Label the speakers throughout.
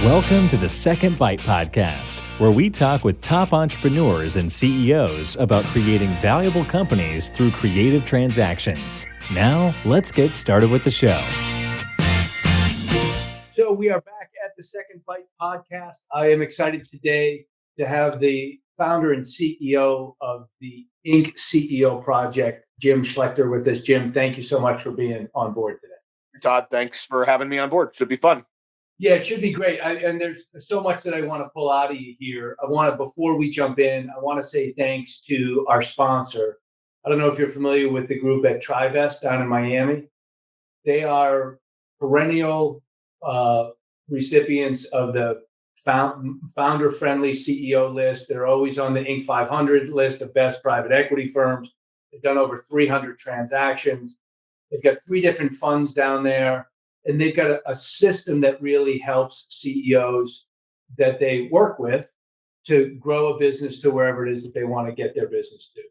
Speaker 1: Welcome to the Second Bite podcast, where we talk with top entrepreneurs and CEOs about creating valuable companies through creative transactions. Now, let's get started with the show.
Speaker 2: So we are back at the Second Bite podcast. I am excited today to have the founder and CEO of the Inc. CEO Project, Jim Schleckser, with us. Jim, thank you so much for being on board today.
Speaker 3: Todd, thanks for having me on board. Should be fun.
Speaker 2: Yeah, it should be great. And there's so much that I want to pull out of you here. Before we jump in, I want to say thanks to our sponsor. I don't know if you're familiar with the group at Trivest down in Miami. They are perennial recipients of the founder-friendly CEO list. They're always on the Inc. 500 list of best private equity firms. They've done over 300 transactions. They've got 3 different funds down there, and they've got a system that really helps CEOs that they work with to grow a business to wherever it is that they want to get their business to.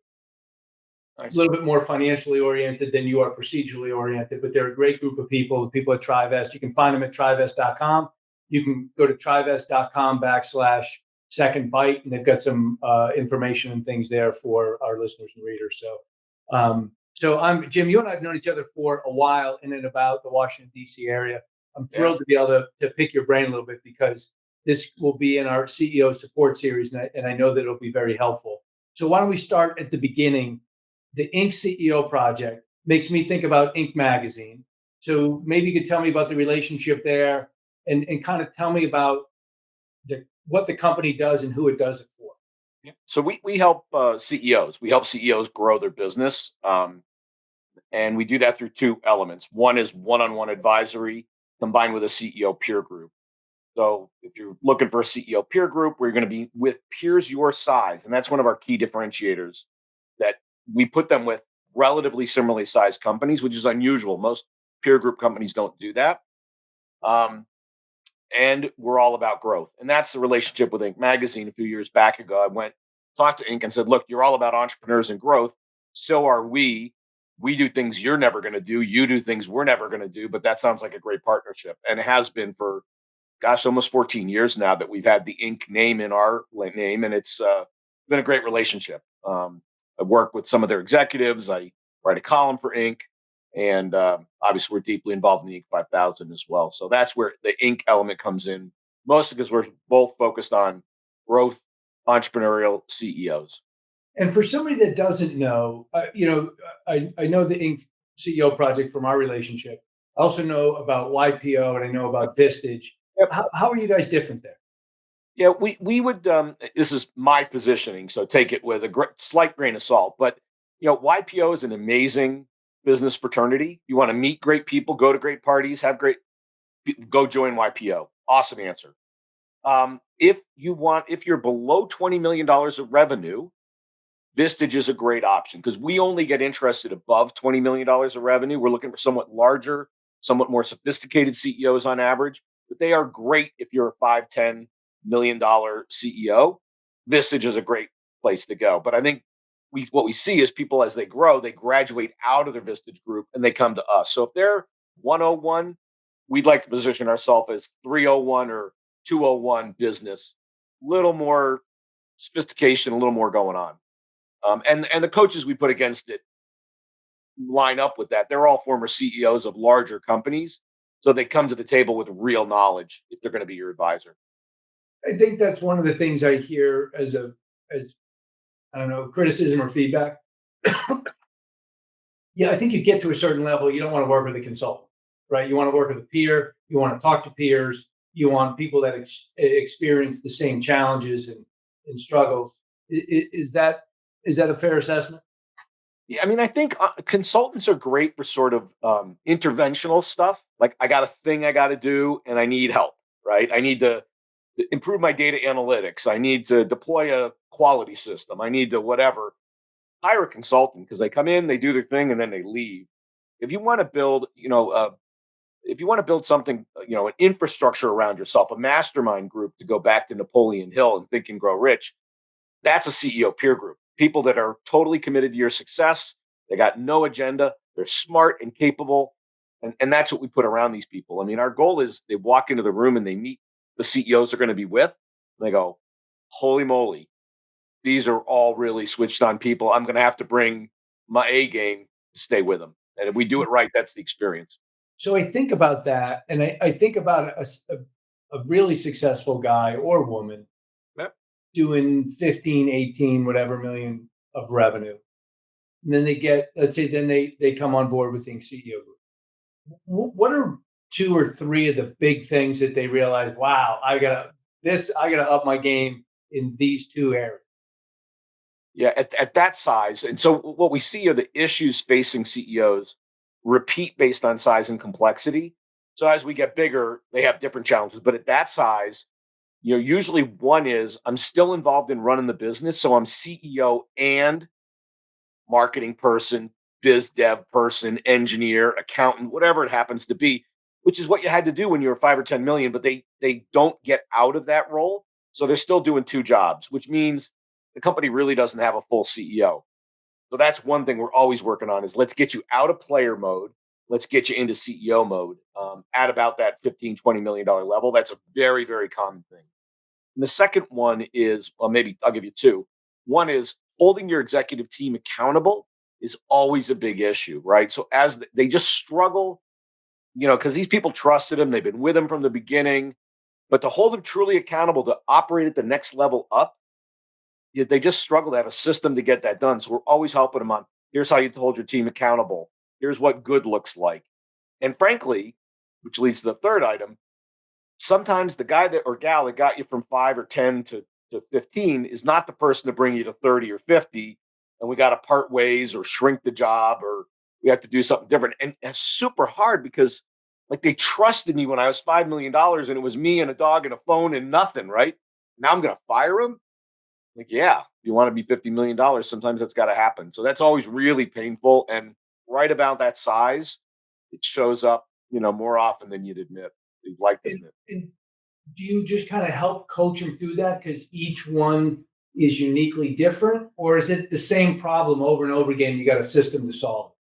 Speaker 2: Nice. A little bit more financially oriented than you are procedurally oriented, but they're a great group of people, the people at Trivest. You can find them at trivest.com. You can go to trivest.com/second bite, and they've got some information and things there for our listeners and readers. So I'm Jim, you and I have known each other for a while in and about the Washington, D.C. area. I'm thrilled to be able to pick your brain a little bit because this will be in our CEO support series, and I know that it'll be very helpful. So why don't we start at the beginning? The Inc. CEO Project makes me think about Inc. magazine. So maybe you could tell me about the relationship there and kind of tell me about what the company does and who it does it for.
Speaker 3: Yeah. So we help CEOs. We help CEOs grow their business. And we do that through 2 elements. One is one-on-one advisory combined with a CEO peer group. So if you're looking for a CEO peer group, we're going to be with peers your size. And that's one of our key differentiators, that we put them with relatively similarly sized companies, which is unusual. Most peer group companies don't do that. And we're all about growth. And that's the relationship with Inc. magazine. A few years back ago, I talked to Inc. and said, look, you're all about entrepreneurs and growth. So are we. We do things you're never going to do. You do things we're never going to do. But that sounds like a great partnership. And it has been for, almost 14 years now that we've had the Inc. name in our name. And it's been a great relationship. I work with some of their executives. I write a column for Inc. And obviously, we're deeply involved in the Inc. 5000 as well. So that's where the Inc. element comes in, mostly because we're both focused on growth, entrepreneurial CEOs.
Speaker 2: And for somebody that doesn't know, I know the Inc. CEO Project from our relationship. I also know about YPO and I know about Vistage. Yep. How are you guys different there?
Speaker 3: Yeah, we would. This is my positioning, so take it with a slight grain of salt. But YPO is an amazing business fraternity. You want to meet great people, go to great parties, go join YPO. Awesome answer. If you're below $20 million of revenue, Vistage is a great option because we only get interested above $20 million of revenue. We're looking for somewhat larger, somewhat more sophisticated CEOs on average, but they are great if you're a $5-10 million CEO. Vistage is a great place to go. But I think what we see is people, as they grow, they graduate out of their Vistage group and they come to us. So if they're 101, we'd like to position ourselves as 301 or 201 business, a little more sophistication, a little more going on. And the coaches we put against it line up with that. They're all former CEOs of larger companies. So they come to the table with real knowledge if they're going to be your advisor.
Speaker 2: I think that's one of the things I hear as I don't know, criticism or feedback. Yeah, I think you get to a certain level, you don't want to work with a consultant, right? You want to work with a peer. You want to talk to peers. You want people that experience the same challenges and struggles. Is that a fair assessment?
Speaker 3: Yeah, I mean, I think consultants are great for sort of interventional stuff. Like, I got a thing I got to do and I need help, right? I need to improve my data analytics. I need to deploy a quality system. I need to whatever. Hire a consultant because they come in, they do their thing, and then they leave. If you want to build, something, an infrastructure around yourself, a mastermind group, to go back to Napoleon Hill and Think and Grow Rich, that's a CEO peer group. People that are totally committed to your success. They got no agenda. They're smart and capable. And that's what we put around these people. I mean, our goal is they walk into the room and they meet the CEOs are going to be with. And they go, holy moly, these are all really switched on people. I'm going to have to bring my A game to stay with them. And if we do it right, that's the experience.
Speaker 2: So I think about that, and I think about a really successful guy or woman
Speaker 3: Yep.
Speaker 2: doing 15, 18, whatever million of revenue. And then they get, let's say, then they come on board with Inc. CEO Group. What are two or three of the big things that they realize, wow, I gotta up my game in these two areas?
Speaker 3: Yeah, at that size. And so what we see are the issues facing CEOs repeat based on size and complexity. So as we get bigger, they have different challenges. But at that size, usually one is I'm still involved in running the business. So I'm CEO and marketing person, biz dev person, engineer, accountant, whatever it happens to be, which is what you had to do when you were 5 or 10 million, but they don't get out of that role. So they're still doing two jobs, which means the company really doesn't have a full CEO. So that's one thing we're always working on is let's get you out of player mode. Let's get you into CEO mode at about that 15, $20 million level. That's a very, very common thing. And the second one is, well, maybe I'll give you two. One is holding your executive team accountable is always a big issue, right? So as they just struggle, because these people trusted him, they've been with him from the beginning, but to hold them truly accountable to operate at the next level up, they just struggle to have a system to get that done. So we're always helping them on here's how you hold your team accountable. Here's what good looks like. And frankly, which leads to the third item, sometimes the guy that or gal that got you from 5 or 10 to 15 is not the person to bring you to 30 or 50. And we got to part ways or shrink the job or we have to do something different. And it's super hard because like they trusted me when I was $5 million and it was me and a dog and a phone and nothing, right? Now I'm going to fire him. Like, yeah, if you want to be $50 million, sometimes that's got to happen. So that's always really painful. And right about that size, it shows up, more often than you'd like to admit.
Speaker 2: And do you just kind of help coach them through that because each one is uniquely different, or is it the same problem over and over again? You got a system to solve.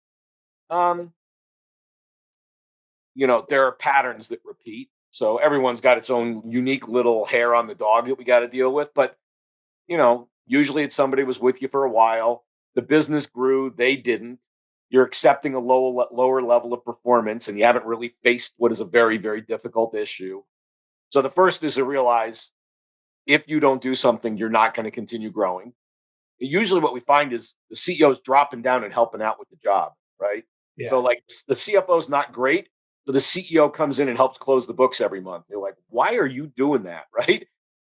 Speaker 3: Um, there are patterns that repeat. So everyone's got its own unique little hair on the dog that we got to deal with. But usually it's somebody was with you for a while. The business grew, they didn't. You're accepting a lower level of performance, and you haven't really faced what is a very, very difficult issue. So the first is to realize if you don't do something, you're not going to continue growing. Usually, what we find is the CEO is dropping down and helping out with the job, right? So,
Speaker 2: Yeah.
Speaker 3: like the CFO is not great, so the CEO comes in and helps close the books every month. They're like, "Why are you doing that?" Right?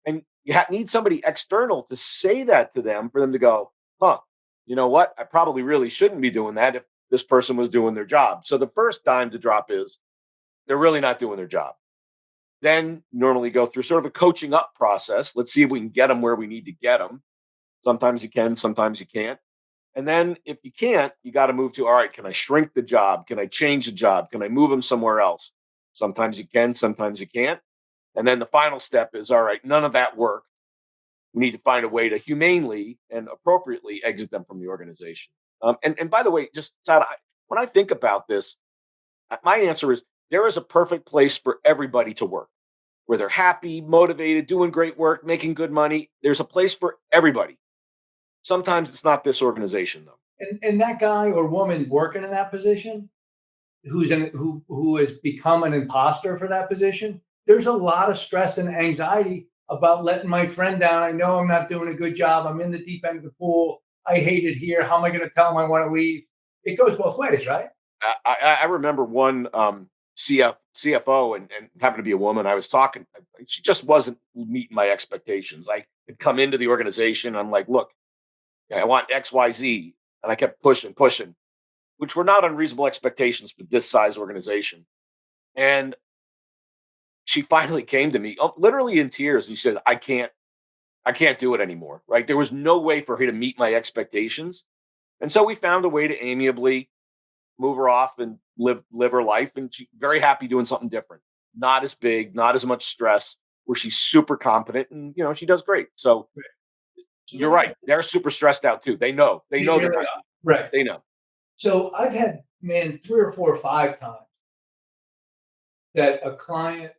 Speaker 3: And you need somebody external to say that to them for them to go, huh, you know what? I probably really shouldn't be doing that if this person was doing their job. So the first dime to drop is they're really not doing their job. Then normally go through sort of a coaching up process. Let's see if we can get them where we need to get them. Sometimes you can, sometimes you can't. And then if you can't, you got to move to, all right, can I shrink the job? Can I change the job? Can I move them somewhere else? Sometimes you can, sometimes you can't. And then the final step is, all right, none of that worked. We need to find a way to humanely and appropriately exit them from the organization. And by the way, just Todd, when I think about this, my answer is there is a perfect place for everybody to work where they're happy, motivated, doing great work, making good money. There's a place for everybody. Sometimes it's not this organization, though.
Speaker 2: And that guy or woman working in that position, who has become an imposter for that position, there's a lot of stress and anxiety about letting my friend down. I know I'm not doing a good job. I'm in the deep end of the pool. I hate it here. How am I going to tell them I want to leave? It goes both ways, right?
Speaker 3: I remember one CFO and happened to be a woman. I was talking, she just wasn't meeting my expectations. I had come into the organization. I'm like, look, I want XYZ. And I kept pushing, which were not unreasonable expectations for this size organization. And she finally came to me, literally in tears. And she said, I can't do it anymore. Right. There was no way for her to meet my expectations. And so we found a way to amiably move her off and live her life. And she's very happy doing something different. Not as big, not as much stress, where she's super competent and she does great. So
Speaker 2: So
Speaker 3: you're right. They're super stressed out too. They know. They know they're
Speaker 2: really
Speaker 3: not.
Speaker 2: are. Right.
Speaker 3: They know.
Speaker 2: So I've had, man, 3 or 4 or 5 times that a client,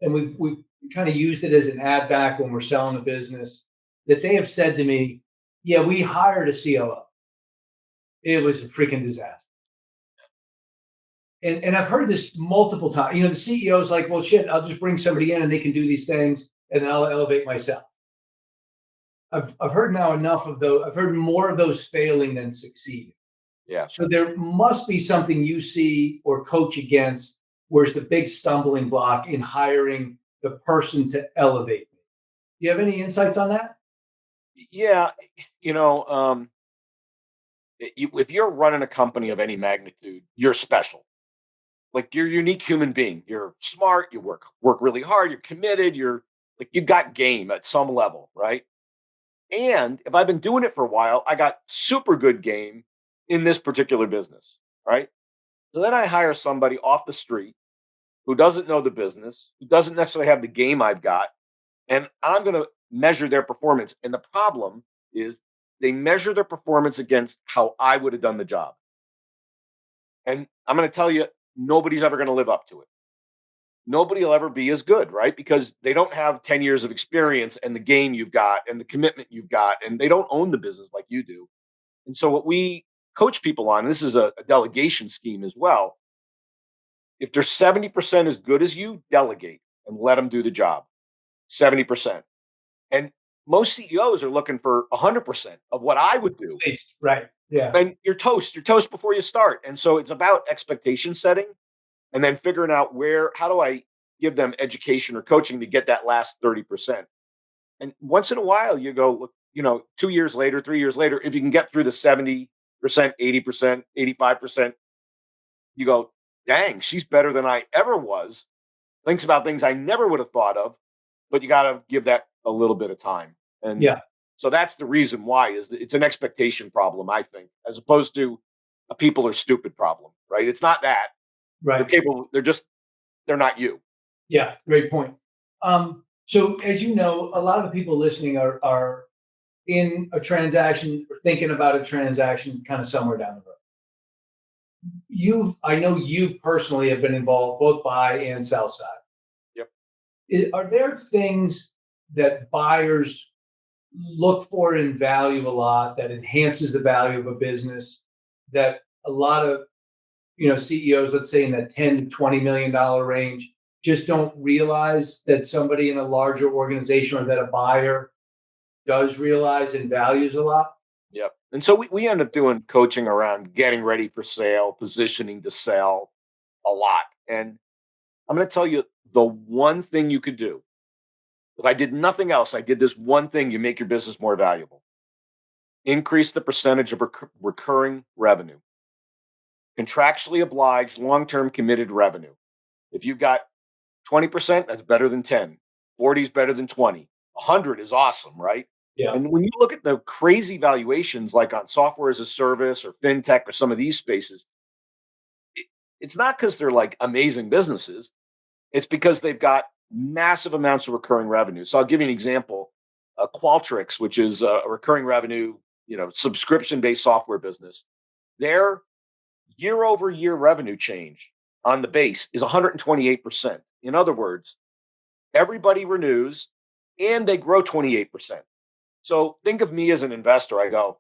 Speaker 2: and we've kind of used it as an ad back when we're selling the business, that they have said to me, yeah, we hired a COO. It was a freaking disaster. And I've heard this multiple times. The CEO's like, well, shit, I'll just bring somebody in and they can do these things and then I'll elevate myself. I've heard now enough of those. I've heard more of those failing than succeeding.
Speaker 3: Yeah.
Speaker 2: So there must be something you see or coach against, where's the big stumbling block in hiring the person to elevate me. Do you have any insights on that?
Speaker 3: Yeah. You know, if you're running a company of any magnitude, you're special. Like you're a unique human being. You're smart. You work really hard. You're committed. You're like you got game at some level, right? And if I've been doing it for a while, I got super good game in this particular business, right? So then I hire somebody off the street who doesn't know the business, who doesn't necessarily have the game I've got, and I'm going to measure their performance. And the problem is they measure their performance against how I would have done the job. And I'm going to tell you, nobody's ever going to live up to it. Nobody will ever be as good, right? Because they don't have 10 years of experience and the game you've got and the commitment you've got, and they don't own the business like you do. And so, what we coach people on, and this is a delegation scheme as well. If they're 70% as good as you, delegate and let them do the job. 70%. And most CEOs are looking for 100% of what I would do.
Speaker 2: Right. Yeah.
Speaker 3: And you're toast. You're toast before you start. And so it's about expectation setting and then figuring out how do I give them education or coaching to get that last 30%. And once in a while you go, look, 2 years later, 3 years later, if you can get through the 70%, 80%, 85%, you go, dang, she's better than I ever was. Thinks about things I never would have thought of, but you got to give that a little bit of time. And
Speaker 2: Yeah.
Speaker 3: so that's the reason why is that it's an expectation problem, I think, as opposed to a people are stupid problem, right? It's not that. They're
Speaker 2: Right.
Speaker 3: capable. They're not you.
Speaker 2: Yeah. Great point. So as you know, a lot of the people listening are in a transaction or thinking about a transaction kind of somewhere down the road. I know you personally have been involved both buy and sell side.
Speaker 3: Yep.
Speaker 2: Are there things that buyers look for and value a lot that enhances the value of a business that a lot of CEOs, let's say in that 10 to $20 million range, just don't realize that somebody in a larger organization or that a buyer does realize and values a lot?
Speaker 3: Yep. And so we end up doing coaching around getting ready for sale, positioning to sell a lot. And I'm going to tell you the one thing you could do. If I did nothing else, I did this one thing, you make your business more valuable. Increase the percentage of recurring revenue. Contractually obliged, long-term committed revenue. If you've got 20%, that's better than 10. 40 is better than 20. 100 is awesome, right?
Speaker 2: Yeah.
Speaker 3: And when you look at the crazy valuations like on software as a service or fintech or some of these spaces, it's not because they're like amazing businesses. It's because they've got massive amounts of recurring revenue. So I'll give you an example. Qualtrics, which is a recurring revenue, subscription-based software business, their year-over-year revenue change on the base is 128%. In other words, everybody renews and they grow 28%. So think of me as an investor. I go,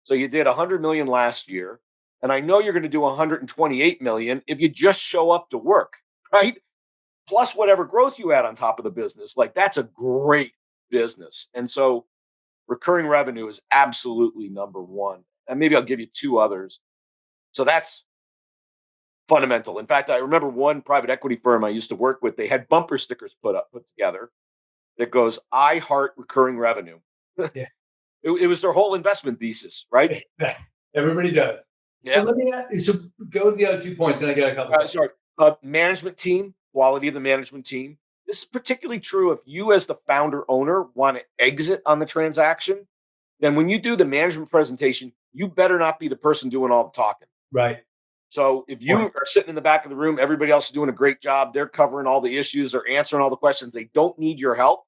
Speaker 3: so you did 100 million last year, and I know you're going to do 128 million if you just show up to work, right? Plus whatever growth you add on top of the business. Like that's a great business. And so recurring revenue is absolutely number one. And maybe I'll give you two others. So that's fundamental. In fact, I remember one private equity firm I used to work with, they had bumper stickers put together that goes, I heart recurring revenue.
Speaker 2: Yeah.
Speaker 3: It was their whole investment thesis, right?
Speaker 2: Everybody does.
Speaker 3: Yeah.
Speaker 2: So let me ask you, so go to the other 2 points and I got a couple.
Speaker 3: Sorry. Management team, quality of the management team. This is particularly true if you as the founder owner want to exit on the transaction. Then when you do the management presentation, you better not be the person doing all the talking.
Speaker 2: Right.
Speaker 3: So if you are sitting in the back of the room, everybody else is doing a great job. They're covering all the issues. They're answering all the questions. They don't need your help.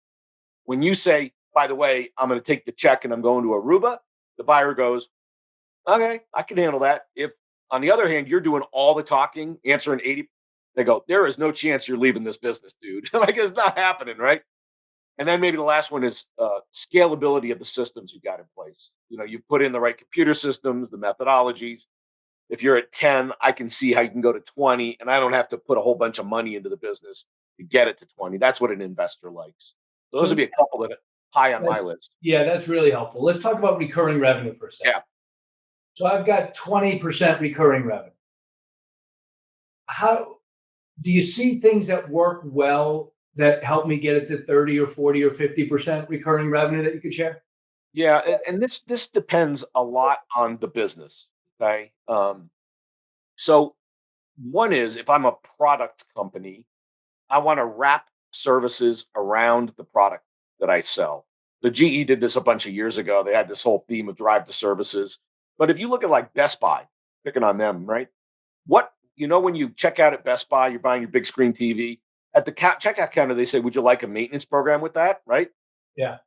Speaker 3: When you say, by the way, I'm going to take the check and I'm going to Aruba, the buyer goes, okay, I can handle that. If on the other hand, you're doing all the talking, answering 80, They go, there is no chance you're leaving this business, dude. Like it's not happening, right? And then maybe the last one is scalability of the systems you've got in place. You put in the right computer systems, the methodologies. If you're at 10, I can see how you can go to 20, and I don't have to put a whole bunch of money into the business to get it to 20. That's what an investor likes. So those
Speaker 2: So
Speaker 3: would be a couple that are high on my list.
Speaker 2: yeah, that's really helpful. Let's talk about recurring revenue for a second.
Speaker 3: Yeah.
Speaker 2: So I've got 20% recurring revenue. How do you see things that work well that help me get it to 30 or 40 or 50% recurring revenue that you could share?
Speaker 3: Yeah, and this depends a lot on the business. Okay. So one is if I'm a product company, I want to wrap services around the product that I sell. The GE did this a bunch of years ago. They had this whole theme of drive to services. But if you look at like Best Buy, picking on them, right? When you check out at Best Buy, you're buying your big screen TV. At the checkout counter, they say, "Would you like a maintenance program with that?" Right?
Speaker 2: Yeah.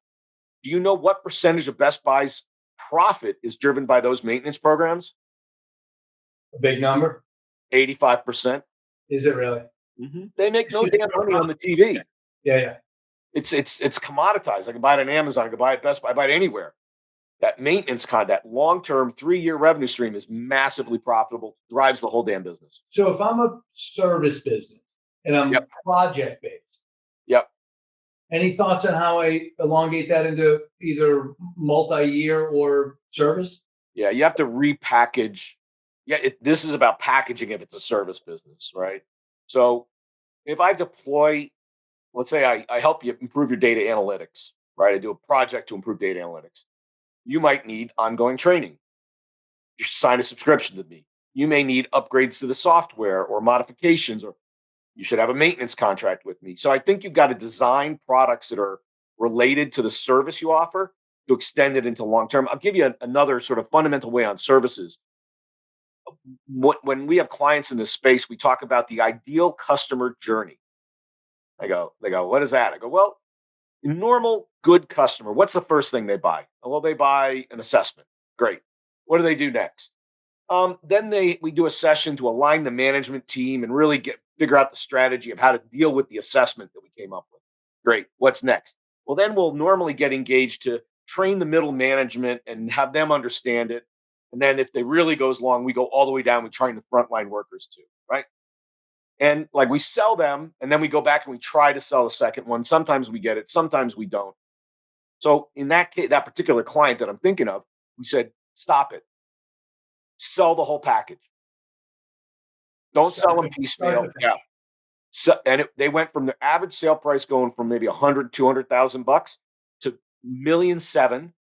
Speaker 3: Do you know what percentage of Best Buy's profit is driven by those maintenance programs?
Speaker 2: A big number?
Speaker 3: 85%.
Speaker 2: Is it really?
Speaker 3: They make no
Speaker 2: So-
Speaker 3: damn money on the TV.
Speaker 2: Yeah, yeah.
Speaker 3: It's commoditized. I can buy it on Amazon. I can buy it at Best Buy. I buy it anywhere. That maintenance that long-term 3-year revenue stream is massively profitable, drives the whole damn business.
Speaker 2: So if I'm a service business and I'm
Speaker 3: Yep.
Speaker 2: project based,
Speaker 3: Yep.
Speaker 2: any thoughts on how I elongate that into either multi-year or service?
Speaker 3: Yeah, you have to repackage. Yeah, this is about packaging if it's a service business, right? So if I deploy, let's say I help you improve your data analytics, right? I do a project to improve data analytics. You might need ongoing training. You should sign a subscription to me. You may need upgrades to the software or modifications, or you should have a maintenance contract with me. So I think you've got to design products that are related to the service you offer to extend it into long term. I'll give you another sort of fundamental way on services. When we have clients in this space, we talk about the ideal customer journey. They go, what is that? I go, well, a normal good customer, what's the first thing they buy? Oh, well, they buy an assessment. Great. What do they do next? Then we do a session to align the management team and really figure out the strategy of how to deal with the assessment that we came up with. Great. What's next? Well, then we'll normally get engaged to train the middle management and have them understand it. And then if it really goes long, we go all the way down. We train the frontline workers too, right? And like we sell them, and then we go back and we try to sell the second one. Sometimes we get it, sometimes we don't. So in that case, that particular client that I'm thinking of, we said, stop it. Sell the whole package. Don't sell them piecemeal. Yeah. So, they went from the average sale price going from maybe 100, 200,000 bucks to $1.7 million.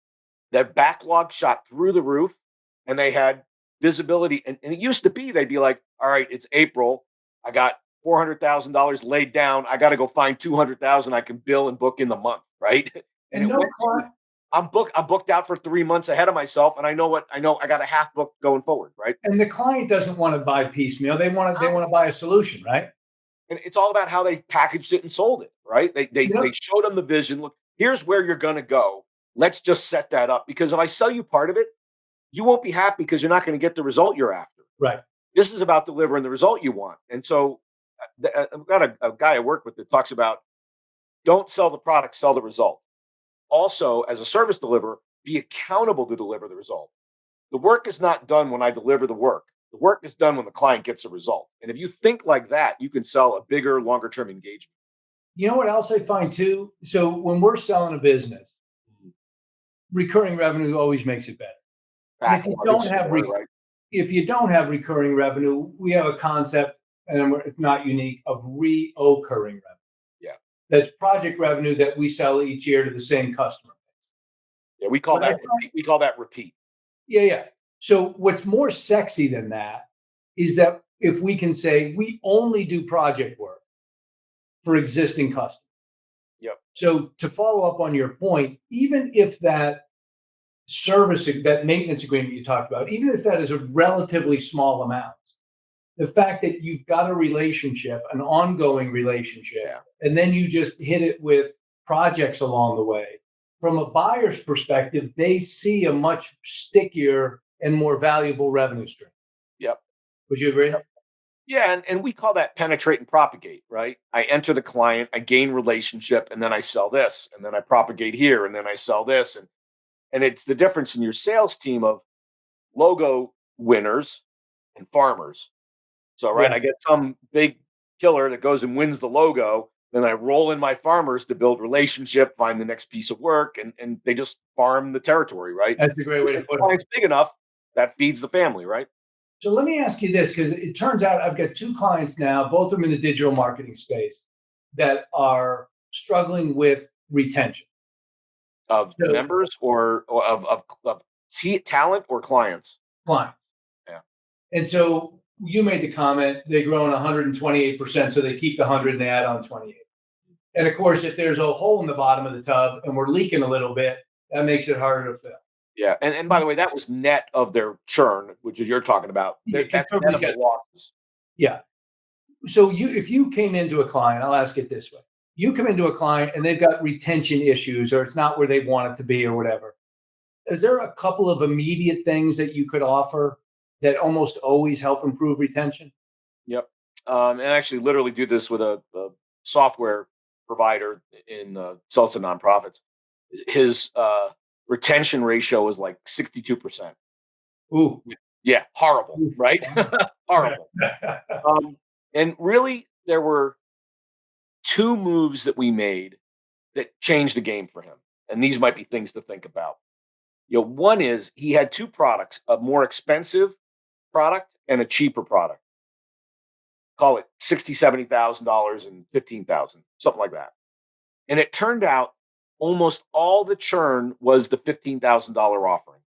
Speaker 3: Their backlog shot through the roof, and they had visibility. And it used to be they'd be like, all right, it's April. I got $400,000 laid down. I got to go find 200,000 I can bill and book in the month, right?
Speaker 2: And no client,
Speaker 3: I'm booked out for 3 months ahead of myself, and I know I got a half book going forward, right?
Speaker 2: and the client doesn't want to buy piecemeal. They want to buy a solution, right?
Speaker 3: And it's all about how they packaged it and sold it, right? They showed them the vision. Look, here's where you're going to go. Let's just set that up, because if I sell you part of it, you won't be happy because you're not going to get the result you're after.
Speaker 2: Right.
Speaker 3: This is about delivering the result you want. And so I've got a guy I work with that talks about don't sell the product, sell the result. Also, as a service deliverer, be accountable to deliver the result. The work is not done when I deliver the work. The work is done when the client gets a result. And if you think like that, you can sell a bigger, longer term engagement.
Speaker 2: You know what else I find too? So when we're selling a business, recurring revenue always makes it better. And if you don't have recurring revenue, we have a concept, and it's not unique, of reoccurring revenue.
Speaker 3: Yeah.
Speaker 2: That's project revenue that we sell each year to the same customer.
Speaker 3: Yeah, we call that repeat.
Speaker 2: Yeah, yeah. So what's more sexy than that is that if we can say we only do project work for existing customers.
Speaker 3: Yep.
Speaker 2: So to follow up on your point, even if that that maintenance agreement you talked about, even if that is a relatively small amount, the fact that you've got a relationship, an ongoing relationship, and then you just hit it with projects along the way, from a buyer's perspective, they see a much stickier and more valuable revenue stream.
Speaker 3: Yep.
Speaker 2: Would you agree?
Speaker 3: Yeah, and we call that penetrate and propagate, right? I enter the client, I gain relationship, and then I sell this, and then I propagate here, and then I sell this, and it's the difference in your sales team of logo winners and farmers. So, right,
Speaker 2: Yeah,
Speaker 3: I get some big killer that goes and wins the logo, then I roll in my farmers to build relationship, find the next piece of work, and they just farm the territory, right?
Speaker 2: that's a great way to
Speaker 3: If the
Speaker 2: put it.
Speaker 3: client's big enough, that feeds the family, right?
Speaker 2: So let me ask you this, because it turns out I've got two clients now, both of them in the digital marketing space, that are struggling with retention.
Speaker 3: Of
Speaker 2: So
Speaker 3: members or of talent or clients.
Speaker 2: clients.
Speaker 3: Yeah.
Speaker 2: And so you made the comment they grow 128%, so they keep the 100 and they add on 28. And of course, if there's a hole in the bottom of the tub and we're leaking a little bit, that makes it harder to fill.
Speaker 3: Yeah, and by the way, that was net of their churn, which is you're talking about.
Speaker 2: Yeah, 'cause
Speaker 3: That's net
Speaker 2: everybody's
Speaker 3: of the
Speaker 2: got
Speaker 3: losses.
Speaker 2: yeah. So if you came into a client, I'll ask it this way. You come into a client and they've got retention issues or it's not where they want it to be or whatever. Is there a couple of immediate things that you could offer that almost always help improve retention?
Speaker 3: Yep. And I actually literally do this with a software provider in sells to nonprofits. His retention ratio is like 62%.
Speaker 2: Ooh.
Speaker 3: Yeah, horrible,
Speaker 2: Ooh.
Speaker 3: right? Horrible. Um, and really, there were two moves that we made that changed the game for him. And these might be things to think about. One is he had two products, a more expensive product and a cheaper product. Call it 60, $70,000 and 15,000, something like that. And it turned out almost all the churn was the $15,000 offering.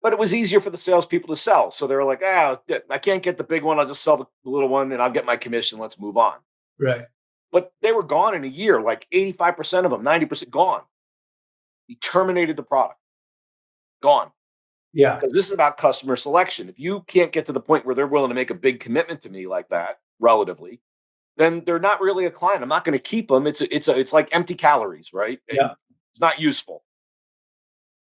Speaker 3: But it was easier for the salespeople to sell. So they were like, I can't get the big one. I'll just sell the little one and I'll get my commission. Let's move on.
Speaker 2: Right.
Speaker 3: But they were gone in a year, like 85% of them, 90% gone. He terminated the product. Gone.
Speaker 2: Yeah.
Speaker 3: Because this is about customer selection. If you can't get to the point where they're willing to make a big commitment to me like that, relatively, then they're not really a client. I'm not going to keep them. It's like empty calories, right?
Speaker 2: Yeah.
Speaker 3: It's not useful.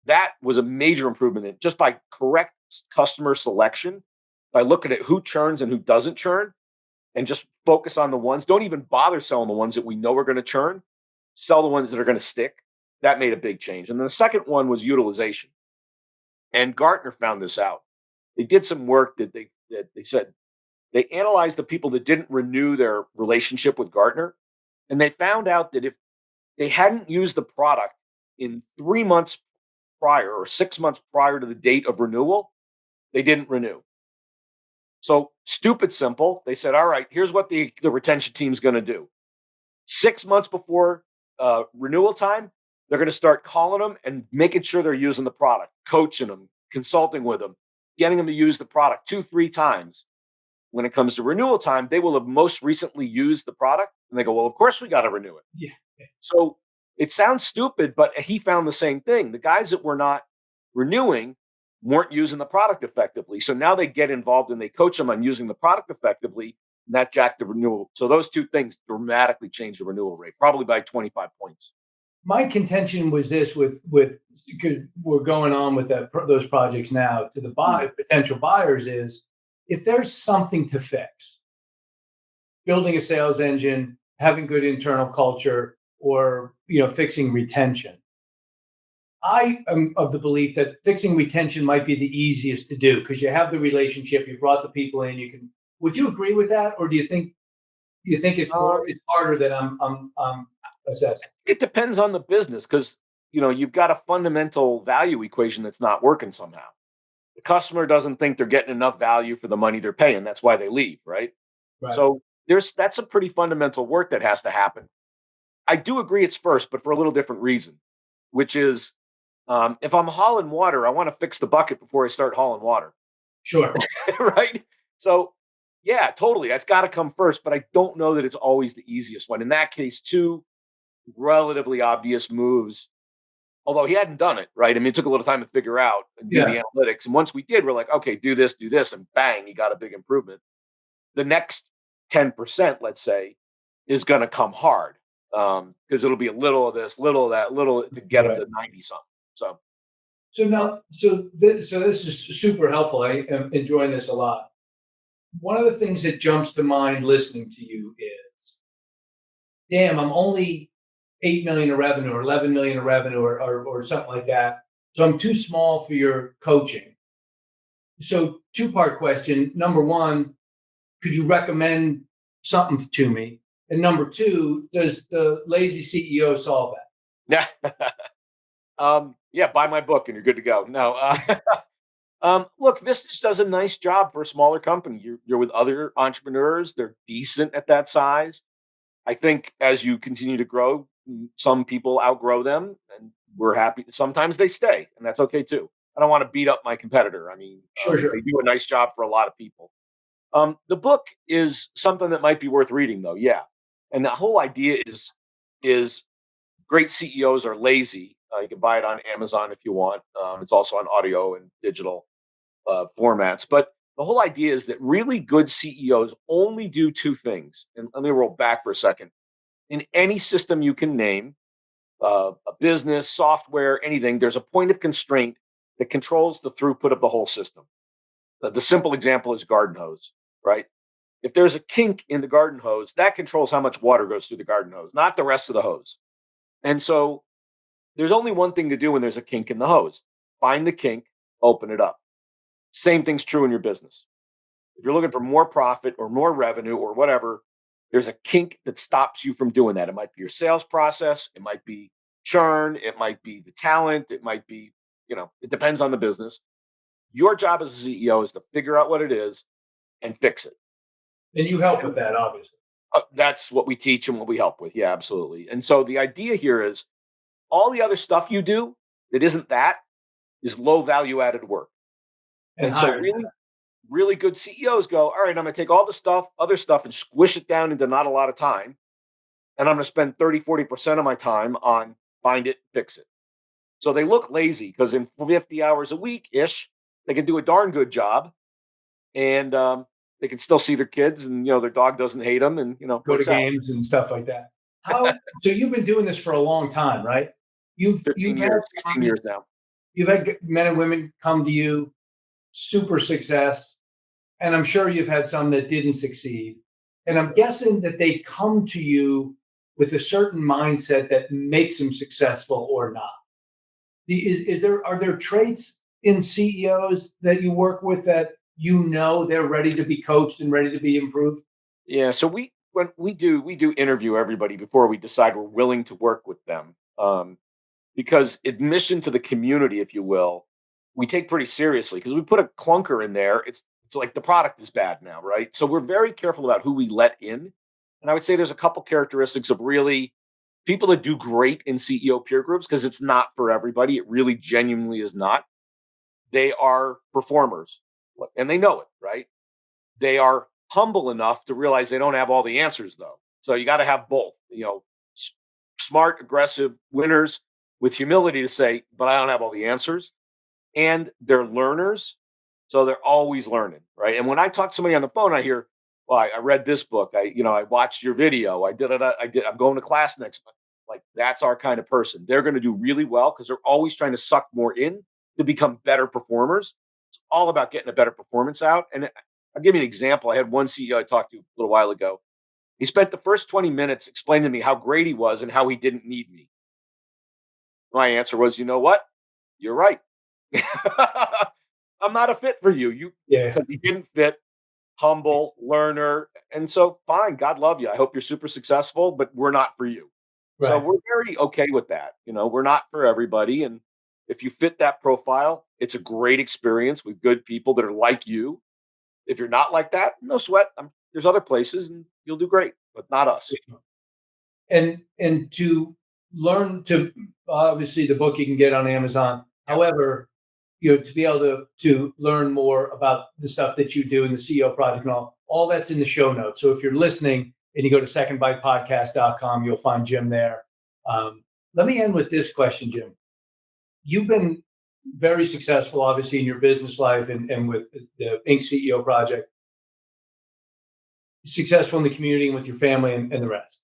Speaker 3: That was a major improvement in just by correct customer selection, by looking at who churns and who doesn't churn, and just focus on the ones. Don't even bother selling the ones that we know are going to churn. Sell the ones that are going to stick. That made a big change. And then the second one was utilization. And Gartner found this out. They did some work that they said they analyzed the people that didn't renew their relationship with Gartner, and they found out that if they hadn't used the product in 3 months prior or 6 months prior to the date of renewal, they didn't renew. So stupid simple. They said, all right, here's what the retention team's going to do. 6 months before renewal time, they're going to start calling them and making sure they're using the product, coaching them, consulting with them, getting them to use the product 2-3 times. When it comes to renewal time, they will have most recently used the product. And they go, well, of course we got to renew it.
Speaker 2: Yeah.
Speaker 3: So it sounds stupid, but he found the same thing. The guys that were not renewing weren't using the product effectively. So now they get involved and they coach them on using the product effectively, and that jacked the renewal. So those two things dramatically changed the renewal rate, probably by 25 points.
Speaker 2: My contention was this with because we're going on with those projects now to the potential buyers is if there's something to fix, building a sales engine, having good internal culture, or fixing retention. I am of the belief that fixing retention might be the easiest to do because you have the relationship, you brought the people in, you can. Would you agree with that, or do you think it's harder than I'm assessing?
Speaker 3: It depends on the business because you've got a fundamental value equation that's not working somehow. The customer doesn't think they're getting enough value for the money they're paying. That's why they leave, right?
Speaker 2: Right.
Speaker 3: So that's a pretty fundamental work that has to happen. I do agree it's first, but for a little different reason, which is if I'm hauling water, I want to fix the bucket before I start hauling water.
Speaker 2: Sure.
Speaker 3: Right? So, yeah, totally. That's got to come first, but I don't know that it's always the easiest one. In that case, two relatively obvious moves, although he hadn't done it, right? I mean, it took a little time to figure out and do the analytics. And once we did, we're like, okay, do this, and bang, he got a big improvement. The next 10%, let's say, is going to come hard because it'll be a little of this, little of that, little to get him to 90 something.
Speaker 2: So this is super helpful. I am enjoying this a lot. one of the things that jumps to mind listening to you is, damn, I'm only 8 million in revenue or 11 million in revenue or something like that. So I'm too small for your coaching. So two-part question. Number one, could you recommend something to me? And number two, does the lazy CEO solve that?
Speaker 3: Yeah. Yeah, buy my book and you're good to go. No, look, Vistage does a nice job for a smaller company. You're with other entrepreneurs. They're decent at that size. I think as you continue to grow, some people outgrow them, and we're happy. Sometimes they stay, and that's okay too. I don't want to beat up my competitor. I mean,
Speaker 2: Sure,
Speaker 3: they
Speaker 2: sure.
Speaker 3: do a nice job for a lot of people. The book is something that might be worth reading, though. Yeah, and the whole idea is great CEOs are lazy. You can buy it on Amazon if you want. It's also on audio and digital formats. But the whole idea is that really good CEOs only do two things. And let me roll back for a second. In any system you can name, a business, software, anything, there's a point of constraint that controls the throughput of the whole system. The simple example is garden hose, right? If there's a kink in the garden hose, that controls how much water goes through the garden hose, not the rest of the hose. And so there's only one thing to do when there's a kink in the hose: find the kink, open it up. Same thing's true in your business. If you're looking for more profit or more revenue or whatever, there's a kink that stops you from doing that. It might be your sales process, it might be churn, it might be the talent, it might be, it depends on the business. Your job as a CEO is to figure out what it is and fix it.
Speaker 2: And you help with that, obviously.
Speaker 3: That's what we teach and what we help with. Yeah, absolutely. And so the idea here is all the other stuff you do that isn't that is low value added work. And so
Speaker 2: higher.
Speaker 3: really good CEOs go, all right, I'm going to take all the other stuff and squish it down into not a lot of time. And I'm going to spend 30, 40% of my time on find it, fix it. So they look lazy because in 50 hours a week ish, they can do a darn good job. And they can still see their kids, and, their dog doesn't hate them, and,
Speaker 2: Go to
Speaker 3: works out.
Speaker 2: games and stuff like that. So you've been doing this for a long time, right? You've
Speaker 3: 15
Speaker 2: had
Speaker 3: years, 16 years now.
Speaker 2: You've had men and women come to you, super success, and I'm sure you've had some that didn't succeed. And I'm guessing that they come to you with a certain mindset that makes them successful or not. Are there traits in CEOs that you work with that they're ready to be coached and ready to be improved?
Speaker 3: Yeah, so when we do interview everybody before we decide we're willing to work with them, because admission to the community, if you will, we take pretty seriously because we put a clunker in there. It's like the product is bad now, right? So we're very careful about who we let in, and I would say there's a couple characteristics of really people that do great in CEO peer groups, because it's not for everybody. It really genuinely is not. They are performers, and they know it, right? They are humble enough to realize they don't have all the answers, though. So you got to have both, smart, aggressive winners with humility to say, but I don't have all the answers. And they're learners. So they're always learning, right? And when I talk to somebody on the phone, I hear, well, I read this book. I watched your video. I did it. I'm going to class next month. Like, that's our kind of person. They're going to do really well because they're always trying to suck more in to become better performers. It's all about getting a better performance out. And I'll give you an example. I had one CEO I talked to a little while ago. He spent the first 20 minutes explaining to me how great he was and how he didn't need me. My answer was, you know what? You're right. I'm not a fit for you. Because he didn't fit, humble, learner. And so fine, God love you. I hope you're super successful, but we're not for you.
Speaker 2: Right.
Speaker 3: So we're very okay with that. We're not for everybody. And if you fit that profile, it's a great experience with good people that are like you. If you're not like that, no sweat. There's other places and you'll do great, but not us.
Speaker 2: And to learn to obviously the book you can get on Amazon. However, to be able to learn more about the stuff that you do in the CEO project and all that's in the show notes. So if you're listening and you go to secondbitepodcast.com, you'll find Jim there. Let me end with this question, Jim. You've been very successful, obviously, in your business life and with the Inc. CEO project. Successful in the community and with your family and the rest.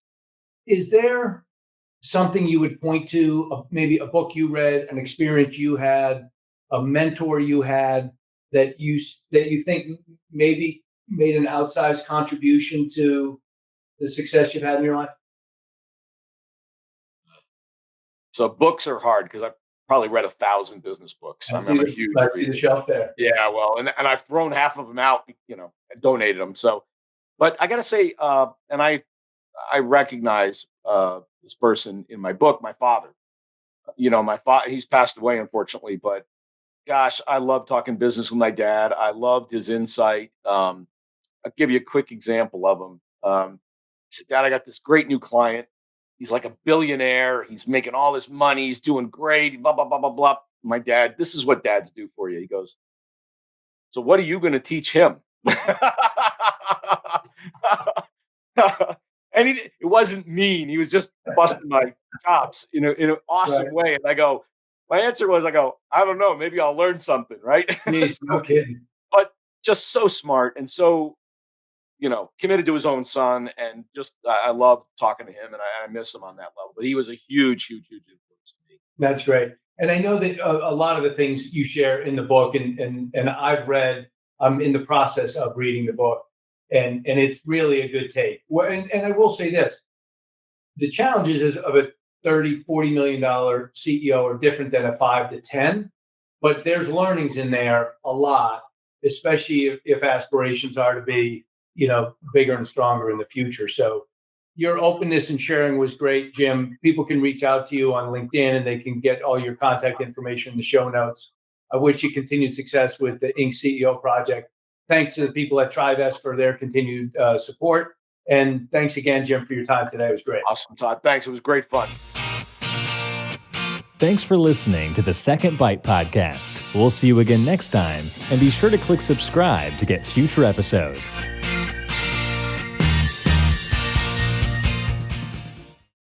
Speaker 2: Is there something you would point to, maybe a book you read, an experience you had, a mentor you had that you think maybe made an outsized contribution to the success you've had in your life?
Speaker 3: So books are hard because I've probably read 1,000 business books. I'm a huge
Speaker 2: I see
Speaker 3: reader.
Speaker 2: the shelf there.
Speaker 3: Yeah, well, and I've thrown half of them out, and donated them. So, but I got to say, and I recognize this person in my book, my father. My father, he's passed away, unfortunately, but gosh, I love talking business with my dad. I loved his insight. I'll give you a quick example of him. He said, Dad, I got this great new client. He's like a billionaire. He's making all this money. He's doing great. Blah, blah, blah, blah, blah. My dad, this is what dads do for you. He goes, so what are you going to teach him? And it wasn't mean. He was just busting my chops in an awesome
Speaker 2: Right.
Speaker 3: way. And my answer was, I don't know, maybe I'll learn something, right?
Speaker 2: Jeez, no kidding.
Speaker 3: But just so smart and so, committed to his own son. And just, I love talking to him, and I miss him on that level. But he was a huge, huge, huge influence on me.
Speaker 2: That's great. And I know that a lot of the things you share in the book, and I've read, I'm in the process of reading the book, and it's really a good take. And I will say this, the challenges of a $30-40 million CEO are different than a 5 to 10, but there's learnings in there a lot, especially if aspirations are to be, bigger and stronger in the future. So your openness and sharing was great, Jim. People can reach out to you on LinkedIn, and they can get all your contact information in the show notes. I wish you continued success with the Inc. CEO project. Thanks to the people at TriVest for their continued support. And thanks again, Jim, for your time today. It was great.
Speaker 3: Awesome, Todd. Thanks. It was great fun.
Speaker 1: Thanks for listening to the Second Bite podcast. We'll see you again next time, and be sure to click subscribe to get future episodes.